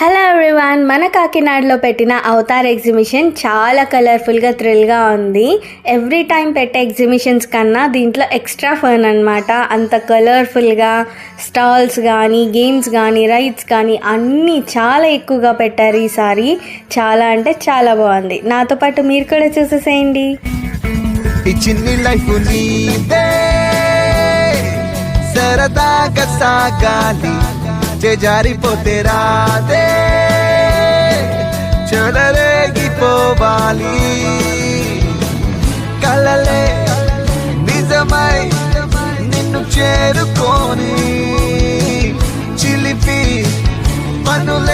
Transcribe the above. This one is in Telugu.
హలో ఎవ్రీవన్, మన కాకినాడలో పెట్టిన అవతార్ ఎగ్జిబిషన్ చాలా కలర్ఫుల్గా థ్రిల్గా ఉంది. ఎవ్రీ టైం పెట్టే ఎగ్జిబిషన్స్ కన్నా దీంట్లో ఎక్స్ట్రా ఫన్ అనమాట. అంత కలర్ఫుల్గా స్టాల్స్ కానీ, గేమ్స్ కానీ, రైడ్స్ కానీ అన్నీ చాలా ఎక్కువగా పెట్టారు ఈసారి. చాలా అంటే చాలా బాగుంది. నాతో పాటు మీరు కూడా చూసేసేయండి. సరదాగా సాగాలి, జారిపోతే రాదే, చెలరేగిపోవాలి. కలలే నిజమై నిన్ను చేరుకొని, చిలిపి పనుల